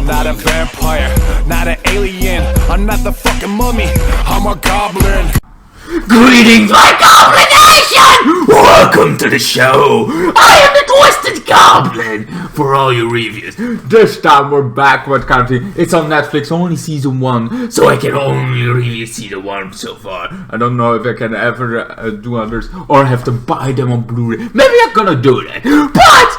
not a vampire, not an alien. I'm not the fucking mummy, I'm a goblin. Greetings, my Goblin Nation! Welcome to the show! I am the Twisted Goblin! For all your reviews. This time we're back, what kind of thing? It's on Netflix, only season 1, so I can only review season 1 so far. I don't know if I can ever do others, or have to buy them on Blu-ray. Maybe I'm gonna do that, but...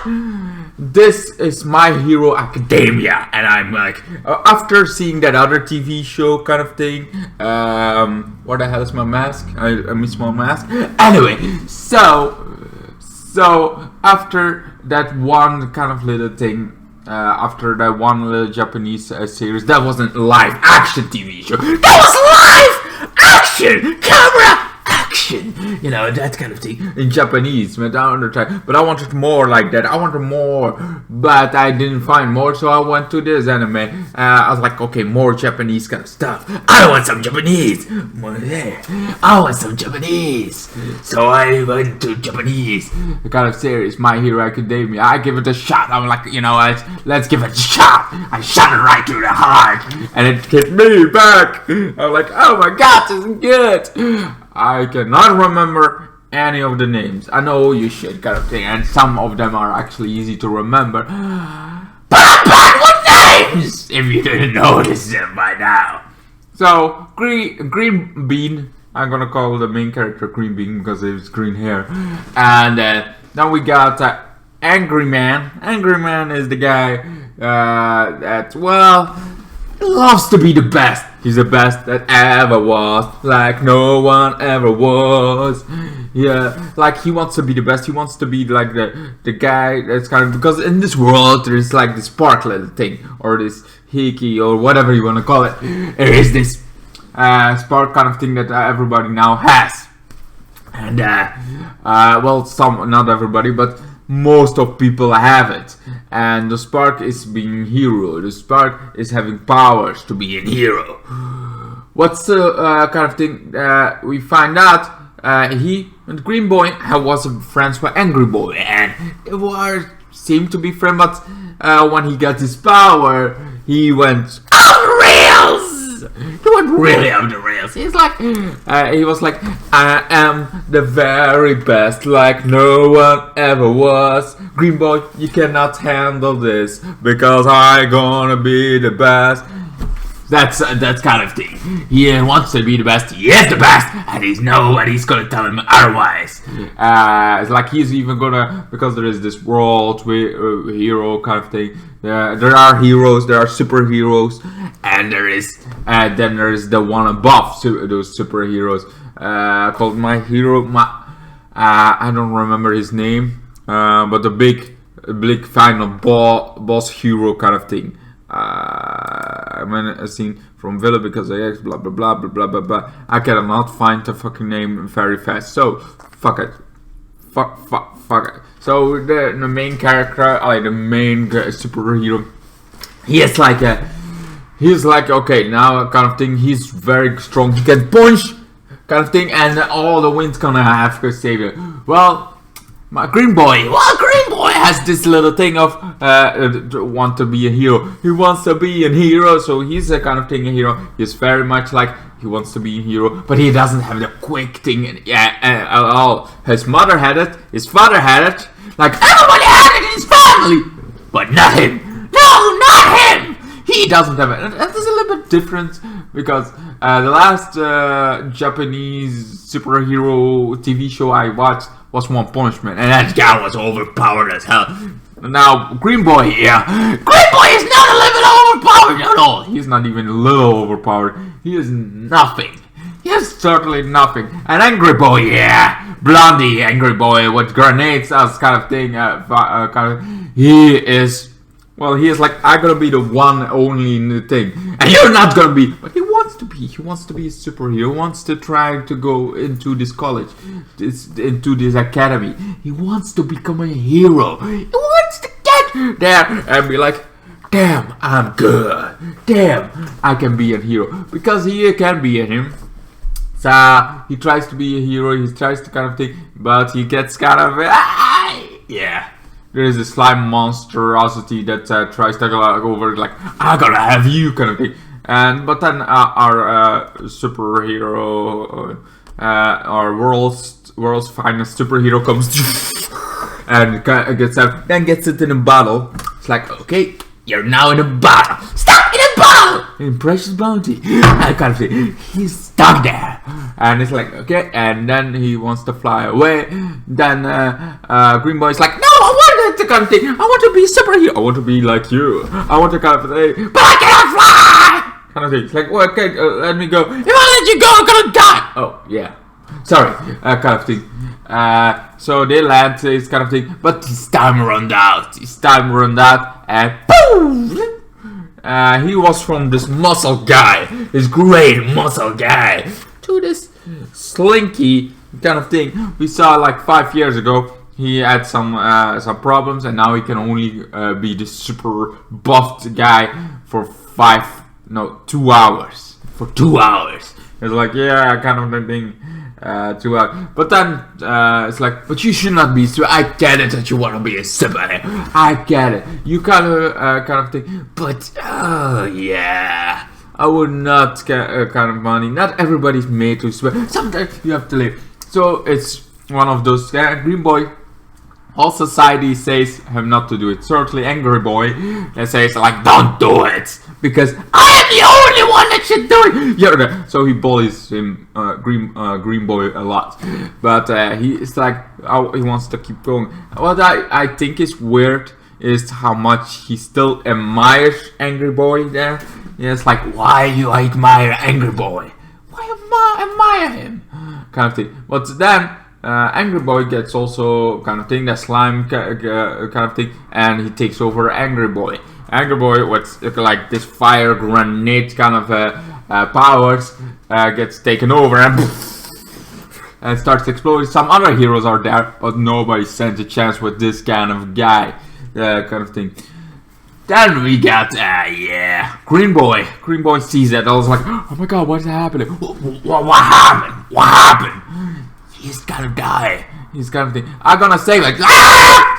This is My Hero Academia, and I'm like, after seeing that other TV show kind of thing, what the hell is my mask? I miss my mask. Anyway, so after that one kind of little thing, after that one little Japanese series, that wasn't live action TV show. That was live action camera. You know, that kind of thing in Japanese, but I wanted more like that. I wanted more, but I didn't find more, so I went to this anime. I was like, okay, more Japanese kind of stuff. I want some Japanese. I want some Japanese. So I went to Japanese kind of series, My Hero Academia. I give it a shot. I'm like, you know, let's give it a shot. I shot it right through the heart, and it hit me back. I'm like, oh my god, this is good. I cannot remember any of the names. I know you should kind of thing, and some of them are actually easy to remember. But I'm bad with names! If you didn't notice them by now. So, Green Bean. I'm gonna call the main character Green Bean because he has green hair. And then we got Angry Man. Angry Man is the guy that, well, loves to be the best. He's the best that ever was, like no one ever was. Yeah, like he wants to be the best. He wants to be like the guy that's kind of, because in this world there's like this spark little thing, or this hickey, or whatever you want to call it. There is this spark kind of thing that everybody now has, and well, not everybody, but most of people have it, and the spark is being a hero. The spark is having powers to be a hero. What's the kind of thing we find out? He and Green Boy was friends with Angry Boy, and they seemed to be friends. But when he got his power, he went off the rails. He went really off the rails. He's like, he was like, I am the very best, like no one ever was. Green Boy, you cannot handle this because I gonna be the best. That's kind of thing. He wants to be the best. He is the best, and nobody's gonna tell him otherwise. It's like he's even gonna, because there is this world with hero kind of thing. There are heroes, there are superheroes, and then there is the one above those superheroes called My Hero. I don't remember his name, but the big final boss hero kind of thing. I mean, a scene from Villa because I X blah blah blah blah blah blah blah. I cannot find the fucking name very fast, so fuck it. Fuck it. So the main character, the main superhero, he's like okay, now kind of thing. He's very strong. He can punch kind of thing, and all the wind's gonna have to save you. Well, my Green Boy has this little thing of want to be a hero. He wants to be a hero, so he's a kind of thing a hero. He's very much like he wants to be a hero, but he doesn't have the quick thing at all. His mother had it, his father had it, like everybody had it in his family, but not him. No, not him. He doesn't have it. And this is a little bit different because the last Japanese superhero TV show I watched was One Punch Man, and that guy was overpowered as hell. Now, Green Boy, yeah. Green Boy is not a little bit overpowered at all. He's not even a little overpowered. He is nothing. He is certainly nothing. An Angry Boy, yeah. Blondie Angry Boy with grenades as kind of thing. He is... Well, he is like, I'm gonna be the one only in the thing. And you're not gonna be. But he wants to be. He wants to be a superhero. He wants to try to go into this college. Into this academy. He wants to become a hero. He wants to get there and be like, damn, I'm good. Damn, I can be a hero. Because he can be a him. So, he tries to be a hero. He tries to kind of thing. But he gets kind of... yeah. there is a slime monstrosity that tries to go over, like, I'm gonna have you, kind of thing. But then our superhero, our world's finest superhero comes and gets out, then gets it in a bottle. It's like, okay, you're now in a bottle. Stop in a bottle! In precious bounty. I kind of thing. He's stuck there. And it's like, okay, and then he wants to fly away. Then Green Boy's like, no, I want to kind of thing. I want to be a superhero. I want to be like you. I want to kind of thing, but I cannot fly! Kind of thing. It's like, well, okay, let me go. If I let you go, I'm gonna die! Oh, yeah. Sorry, kind of thing. So they land, this kind of thing, but his time run out. And boom! He was from this muscle guy, this great muscle guy, to this slinky kind of thing we saw like 5 years ago. He had some problems, and now he can only be this super buffed guy for 2 hours. For 2 hours. It's like, yeah, kind of the thing. 2 hours. But then it's like, but you should not be so. I get it that you want to be a superhero. I get it. You kind of thing. But yeah, I would not get kind of money. Not everybody's made to swear. Sometimes you have to live. So it's one of those. Green Boy. All society says him not to do it. Certainly Angry Boy says like, don't do it, because I'm the only one that should do it. Yeah, so he bullies him, Green Boy, a lot. But he is like, he wants to keep going. What I think is weird is how much he still admires Angry Boy there. Yeah, it's like, why you admire Angry Boy? Why admire him? Kind of thing. But then Angry Boy gets also kind of thing, that slime kind of thing, and he takes over Angry Boy. Angry Boy with like this fire grenade kind of powers gets taken over and starts exploding. Some other heroes are there, but nobody stands a chance with this kind of guy, kind of thing. Then we got, Green Boy. Green Boy sees that. I was like, oh my god, what's happening? What happened? What happened? He's gonna die. He's kind of thing. I'm gonna say like, ah!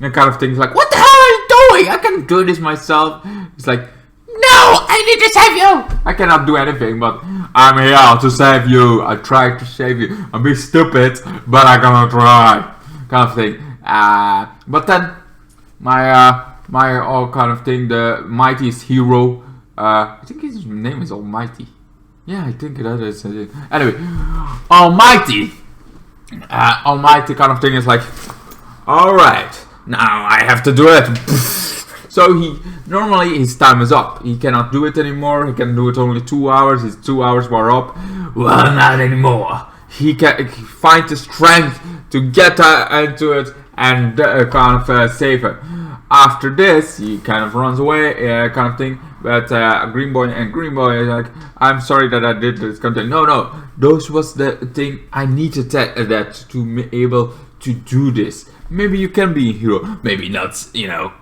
That kind of thing. He's like, what the hell are you doing? I can do this myself. He's like, no, I need to save you. I cannot do anything, but I'm here to save you. I tried to save you. I'm being stupid, but I'm gonna try. Kind of thing. But then my all kind of thing, the mightiest hero. I think his name is Almighty. Yeah, I think that is. Anyway, Almighty. Almighty kind of thing is like, alright, now I have to do it. So normally his time is up. He cannot do it anymore. He can do it only 2 hours. His 2 hours were up. Well, not anymore. He can find the strength to get into it and kind of save it. After this, he kind of runs away, kind of thing. But Green Boy is like, I'm sorry that I did this kind of thing. No, those was the thing I needed that to be able to do this. Maybe you can be a hero, maybe not,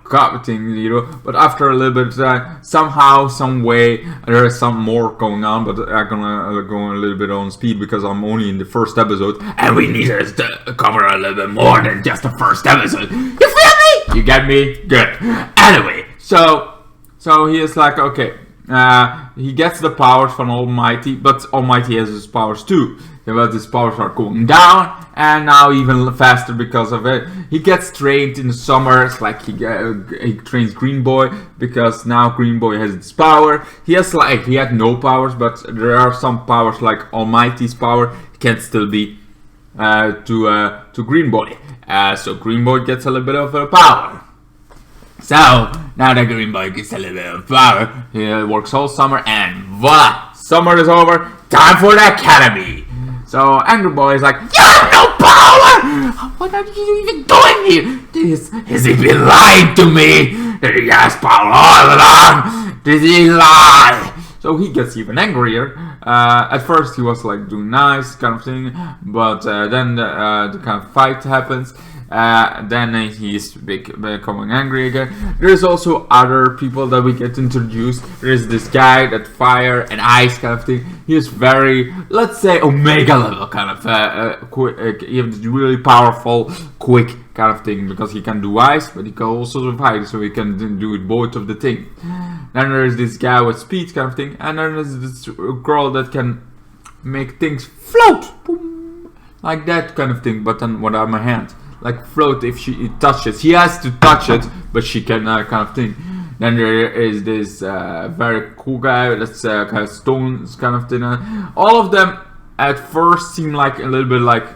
competing hero, but after a little bit of time, somehow, some way, there is some more going on, but I'm gonna go a little bit on speed because I'm only in the first episode, and we need to cover a little bit more than just the first episode. You feel me? You get me? Good. Anyway, so he is like, okay, he gets the powers from Almighty, but Almighty has his powers too. But his powers are going down, and now even faster because of it. He gets trained in the summers, like he trains Green Boy, because now Green Boy has its power. He had no powers, but there are some powers like Almighty's power can still be to Green Boy. So Green Boy gets a little bit of power. So now that Green Boy gets a little bit of power, he works all summer, and voila, summer is over. Time for the academy. So Angry Boy is like, you have no power! What are you even doing here? Has he been lying to me? That he has power all along? Did he lie? So he gets even angrier. At first he was like doing nice kind of thing, but then the kind of fight happens. Then he's becoming angry again. There's also other people that we get introduced. There's this guy that fire and ice kind of thing. He is very, let's say, Omega level kind of quick. He has really powerful, quick kind of thing, because he can do ice, but he can also survive, so he can do both of the thing. Then there's this guy with speed kind of thing, and then there's this girl that can make things float, boom, like that kind of thing, but then without my hand, like float if she touches. He has to touch it, but she can kind of thing. Then there is this very cool guy that's kind of stones kind of thing. All of them at first seem like a little bit like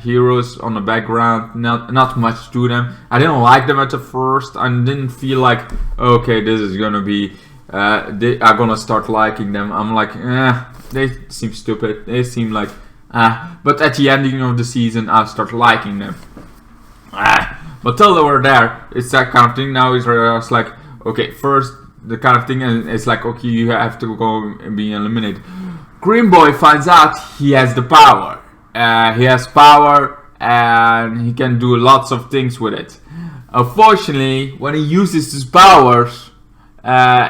heroes on the background, not much to them. I didn't like them at the first. I didn't feel like, okay, this is gonna be I'm gonna start liking them. I'm like, they seem stupid, they seem like but at the ending of the season I start liking them. But till they were there, it's that kind of thing. Now it's like, okay, first the kind of thing, and it's like, okay, you have to go and be eliminated. Green Boy finds out he has the power. He has power and he can do lots of things with it. Unfortunately, when he uses his powers,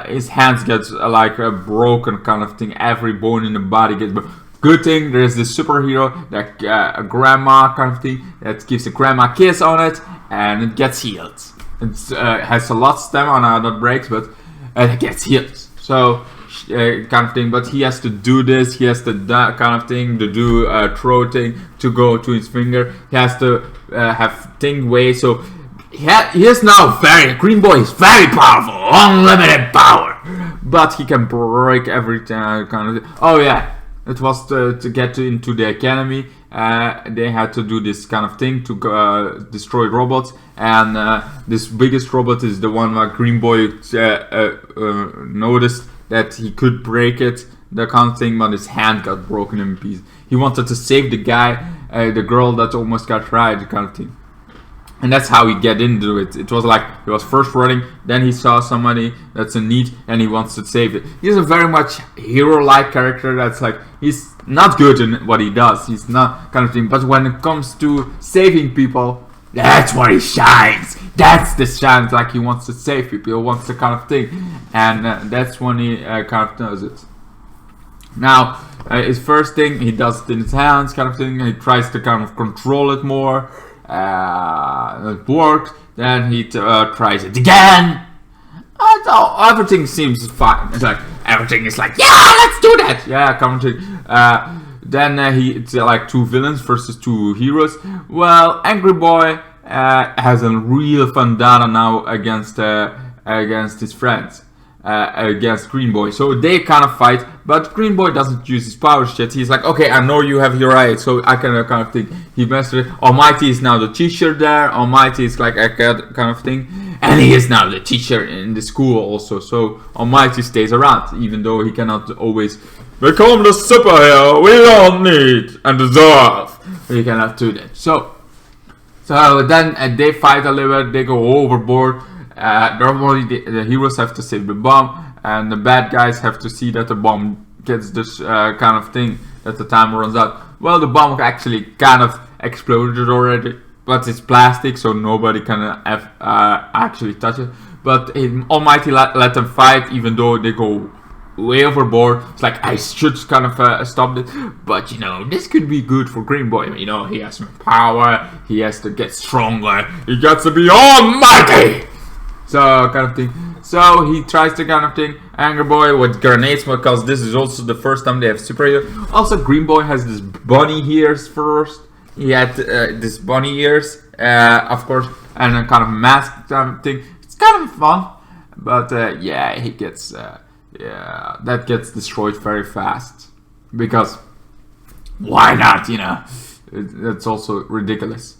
his hands get like a broken kind of thing. Every bone in the body gets broken. Good thing there's this superhero, that a grandma kind of thing, that gives a grandma kiss on it, and it gets healed. It has a lot of stamina that breaks, but it gets healed. So kind of thing, but he has to do this, he has to that kind of thing, to do a throw thing, to go to his finger. He has to have thing way, so he is now Green Boy is very powerful, unlimited power, but he can break every kind of thing. Oh yeah, it was to get into the academy. They had to do this kind of thing to destroy robots, and this biggest robot is the one where Green Boy noticed that he could break it, the kind of thing, but his hand got broken in pieces. He wanted to save the guy, the girl that almost got tried, kind of thing. And that's how he get into it. It was like, he was first running, then he saw somebody that's in need, and he wants to save it. He's a very much hero-like character. That's like, he's not good in what he does. He's not kind of thing. But when it comes to saving people, that's where he shines. That's the shines. Like, he wants to save people. He wants the kind of thing, and that's when he kind of does it. Now, his first thing, he does it in his hands, kind of thing. He tries to kind of control it more. It works. Then he tries it again. Everything seems fine. It's like everything is like, yeah, let's do that. Yeah, come on. Then it's like two villains versus two heroes. Well, Angry Boy has a real vendetta now against his friends. Against Green Boy, so they kind of fight, but Green Boy doesn't use his powers yet. He's like, okay, I know you have your eyes, so I can kind of think. He messes with it. Almighty is now the teacher there. Almighty is like a kind of thing, and he is now the teacher in the school also. So Almighty stays around, even though he cannot always become the superhero we don't need and deserve. He cannot do that. So then they fight a little bit. They go overboard. Normally the heroes have to save the bomb, and the bad guys have to see that the bomb gets this kind of thing, that the time runs out. Well, the bomb actually kind of exploded already, but it's plastic, so nobody can actually touch it. But Almighty let them fight, even though they go way overboard. It's like, I should kind of stop it, but you know, this could be good for Green Boy. You know, he has more power, he has to get stronger, he gets to be almighty. So kind of thing. So he tries to kind of thing. Angry Boy with grenades, because this is also the first time they have superhero. Also, Green Boy has this bunny ears first. He had this bunny ears, of course, and a kind of mask kind of thing. It's kind of fun, but yeah, he gets that gets destroyed very fast, because why not? You know, it's also ridiculous.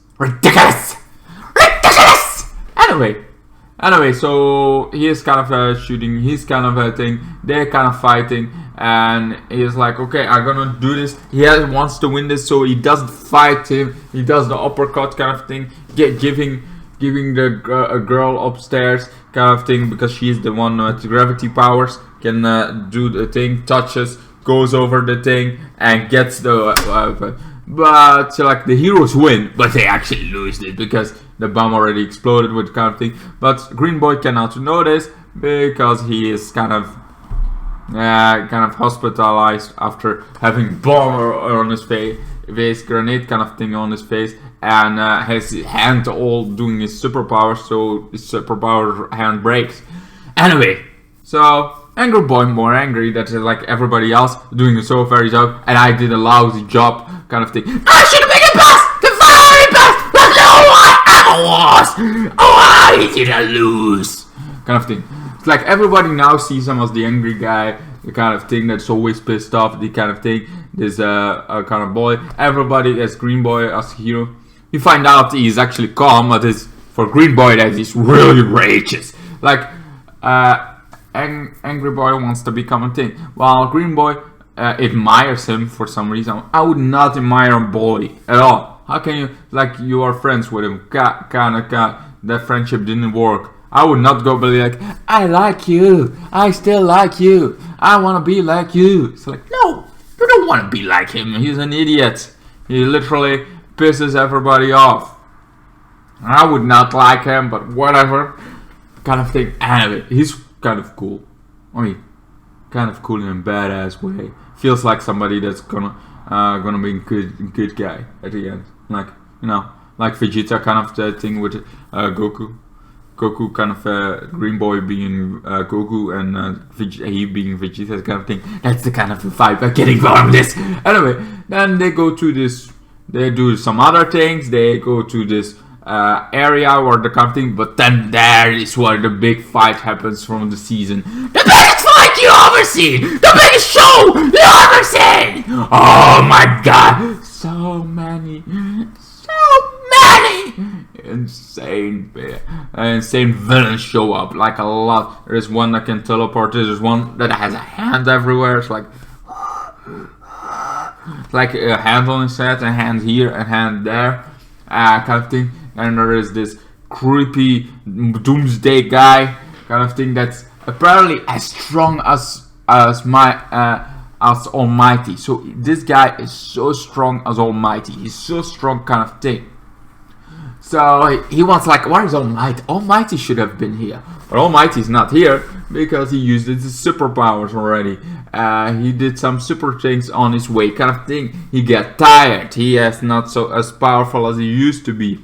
Anyway, so he is kind of shooting, he's kind of a thing, they're kind of fighting, and he's like, okay, I'm gonna do this. He wants to win this, so he doesn't fight him, he does the uppercut kind of thing, giving the girl upstairs kind of thing, because she's the one with gravity powers, can do the thing, touches, goes over the thing, and gets the But like the heroes win, but they actually lose it because the bomb already exploded with kind of thing. But Green Boy cannot know this because he is kind of hospitalized after having bomb on his face, grenade kind of thing on his face, and his hand all doing his superpower, so his superpower hand breaks. Anyway, so Angry Boy more angry that like everybody else doing a so very job, and I did a lousy job kind of thing. I should have been the best, the very best, but no, I was. Oh, I didn't lose, kind of thing. It's like everybody now sees him as the angry guy, the kind of thing that's always pissed off, the kind of thing. This kind of boy. Everybody as Green Boy as hero. You find out he's actually calm, but it's for Green Boy that he's really rageous. Like Angry Boy wants to become a thing, while Green Boy admires him for some reason. I would not admire a boy at all. How can you, like, you are friends with him? That friendship didn't work. I would not go be like, I like you, I still like you, I want to be like you. It's like, no, you don't want to be like him. He's an idiot. He literally pisses everybody off. I would not like him, but whatever, kind of thing. Anyway, he's kind of cool. I mean, kind of cool in a badass way. Feels like somebody that's gonna be a good guy at the end. Like, you know, like Vegeta kind of thing with Goku. Goku kind of Green Boy being Goku and he being Vegeta kind of thing. That's the kind of vibe I'm getting from this. Anyway, then they go to this. They do some other things. They go to this area or the kind of thing. But then there is where the big fight happens from the season. The biggest fight you ever seen. The biggest show you ever seen. Oh my God! So many insane villains show up, like a lot. There's one that can teleport. There's one that has a hand everywhere. It's like a hand on his head, a hand here, a hand there, kind of thing. And there is this creepy doomsday guy kind of thing that's apparently as strong as Almighty. So this guy is so strong as Almighty. He's so strong kind of thing. So he wants, like, where is Almighty? Almighty should have been here. But Almighty's not here because he used his superpowers already. He did some super things on his way kind of thing. He got tired. He is not so as powerful as he used to be.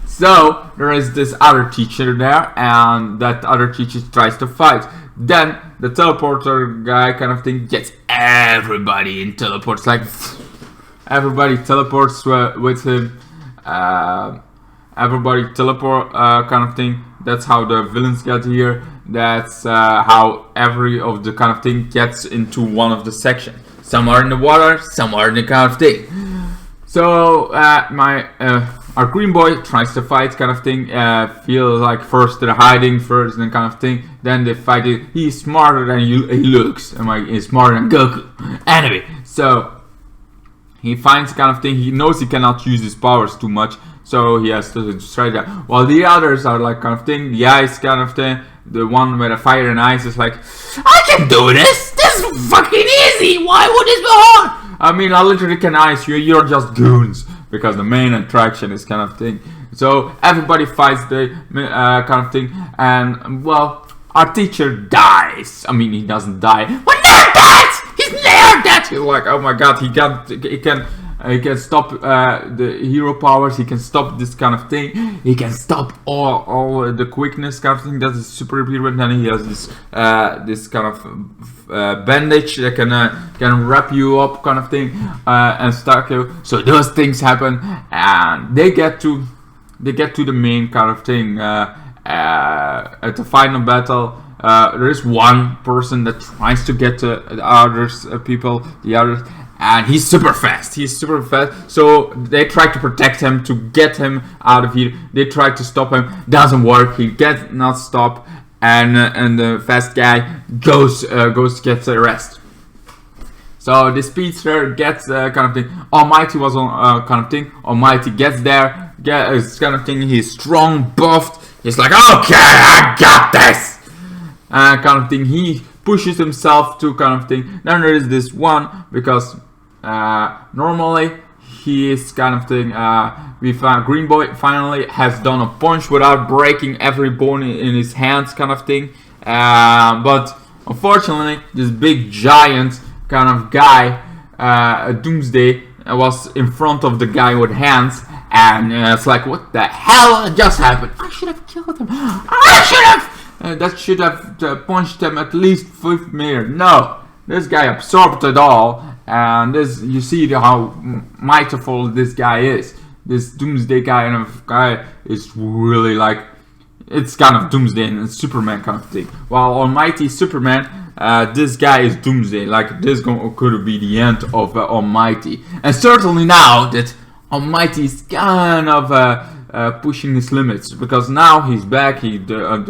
So there is this other teacher there, and that other teacher tries to fight. Then the teleporter guy kind of thing gets everybody in teleports. Like, everybody teleports with him. Everybody teleport kind of thing. That's how the villains get here. That's how every of the kind of thing gets into one of the sections. Some are in the water, some are in the kind of thing. So our Green Boy tries to fight kind of thing. Feels like first they're hiding first and kind of thing. Then they fight it. He's smarter than he looks. He's smarter than Goku. Anyway, so he finds kind of thing. He knows he cannot use his powers too much, so he has to try that. While the others are like kind of thing. The ice kind of thing. The one with the fire and ice is like, I can do this. This is fucking easy. Why would this be hard? I mean, I literally can ice you. You're just goons because the main attraction is kind of thing. So everybody fights the kind of thing, and well, our teacher dies. I mean, he doesn't die. But near that, he's near that. He's like, oh my God, he can stop the hero powers. He can stop this kind of thing. He can stop all the quickness kind of thing. That is super important. And then he has this kind of bandage that can wrap you up kind of thing and stuck you. So those things happen, and they get to the main kind of thing at the final battle. There is one person that tries to get to the others, the others. And he's super fast. So they try to protect him, to get him out of here. They try to stop him. Doesn't work. He gets not stopped. And the fast guy goes gets the rest. So the speedster gets kind of thing. Almighty was on kind of thing. Almighty gets there. Gets kind of thing. He's strong, buffed. He's like, okay, I got this. Kind of thing. He pushes himself to kind of thing. Then there is this one because normally he is kind of thing. We found Green Boy finally has done a punch without breaking every bone in his hands, kind of thing. But unfortunately, this big giant kind of guy, Doomsday, was in front of the guy with hands, and it's like, what the hell just happened? I should have killed him. I should have. That should have punched him at least 5 meters. No, this guy absorbed it all, and this, you see how mightiful this guy is. This Doomsday kind of guy is really like, it's kind of Doomsday and Superman kind of thing. While Almighty Superman, this guy is Doomsday. Like, this could be the end of Almighty. And certainly now that Almighty is kind of pushing his limits, because now he's back. He done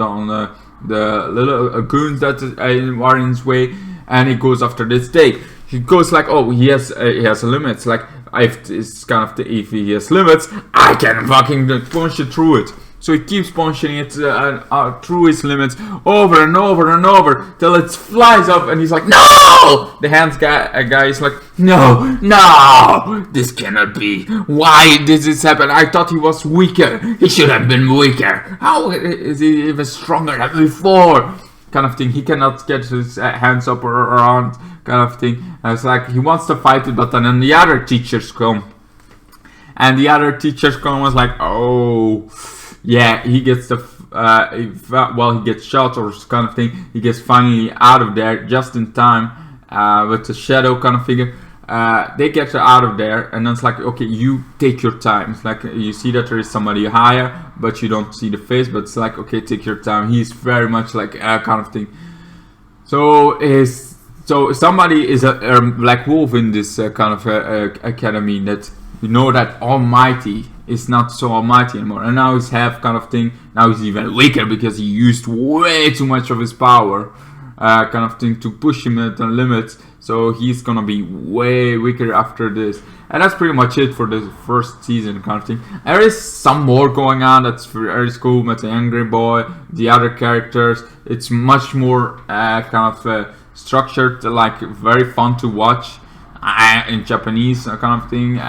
the little goons that are in his way, and he goes after this day. He goes like, oh, he has limits. Like, if it's kind of if he has limits, I can fucking punch it through it. So he keeps punching it through his limits over and over and over till it flies up, and he's like, no! The hands guy is like, no, this cannot be. Why did this happen? I thought he was weaker. He should have been weaker. How is he even stronger than before? Kind of thing. He cannot get his hands up or around, kind of thing. And it's like he wants to fight it, but then the other teachers come. And the other teachers come was like, oh, yeah, he gets the he gets shot or kind of thing. He gets finally out of there just in time with the shadow kind of figure. They get out of there, and then it's like, okay, you take your time. It's like you see that there is somebody higher, but you don't see the face. But it's like, okay, take your time. He's very much like kind of thing. So somebody is a black wolf in this kind of academy, that you know that Almighty is not so almighty anymore, and now he's half kind of thing. Now he's even weaker because he used way too much of his power, kind of thing, to push him at the limits. So he's gonna be way weaker after this, and that's pretty much it for the first season, kind of thing. There is some more going on that's very cool with the Angry Boy, the other characters. It's much more kind of structured, like very fun to watch in Japanese kind of thing.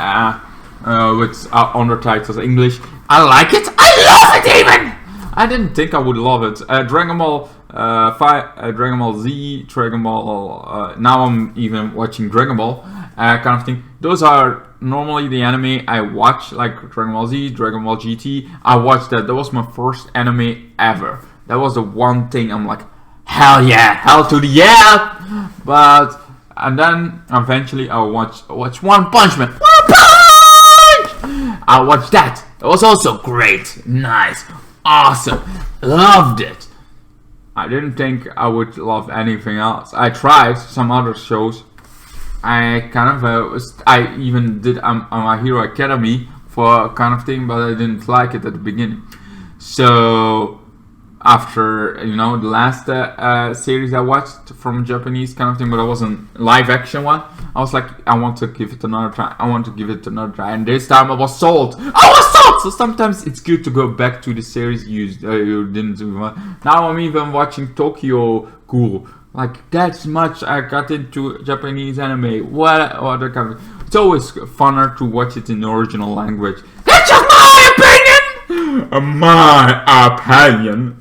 With undertitles English. I like it. I love it even. I didn't think I would love it. Dragon Ball Dragon Ball Z, Dragon Ball. Now I'm even watching Dragon Ball kind of thing. Those are normally the anime I watch, like Dragon Ball Z, Dragon Ball GT. I watched that. That was my first anime ever. That was the one thing I'm like, hell yeah, hell to the yeah. But and then eventually I'll watch One Punch Man. I watched that. It was also great. Nice. Awesome. Loved it. I didn't think I would love anything else. I tried some other shows. I kind of I even did My Hero Academy for kind of thing, but I didn't like it at the beginning. So after the last series I watched from Japanese kind of thing, but it wasn't live action one, I was like, I want to give it another try. And this time I was sold. So sometimes it's good to go back to the series you didn't do. Now I'm even watching Tokyo Ghoul. Like, that's much I got into Japanese anime. What other kind of... It's always funner to watch it in the original language. That's just my opinion! My opinion.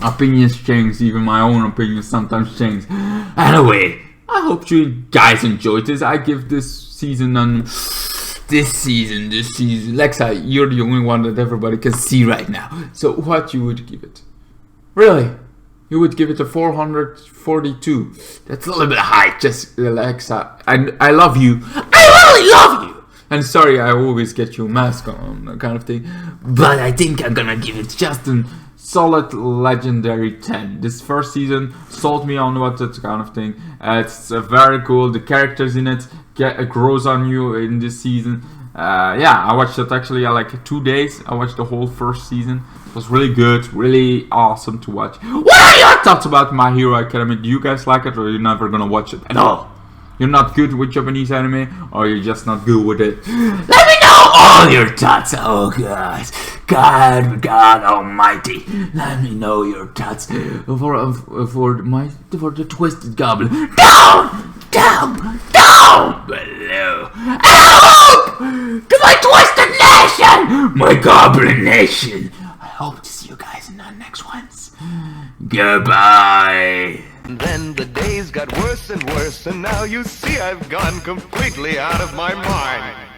Opinions change, even my own opinions sometimes change. Anyway, I hope you guys enjoyed this. I give this season this season. Lexa, you're the only one that everybody can see right now. So what you would give it? Really? You would give it a 442. That's a little bit high, just Alexa. I love you. I really love you. And sorry, I always get your mask on, kind of thing. But I think I'm gonna give it just a solid legendary 10. This first season sold me on what that kind of thing. It's very cool. The characters in it grows on you in this season. Yeah, I watched it actually like 2 days. I watched the whole first season. It was really good, really awesome to watch. What are your thoughts about My Hero Academy? Do you guys like it, or are you never gonna watch it at all? You're not good with Japanese anime, or you're just not good with it? Let me know all your thoughts. Oh God Almighty, let me know your thoughts for the Twisted Goblin. Down. no. Help! To my twisted nation! My goblin nation! I hope to see you guys in the next ones. Goodbye! Then the days got worse and worse, and now you see I've gone completely out of my mind.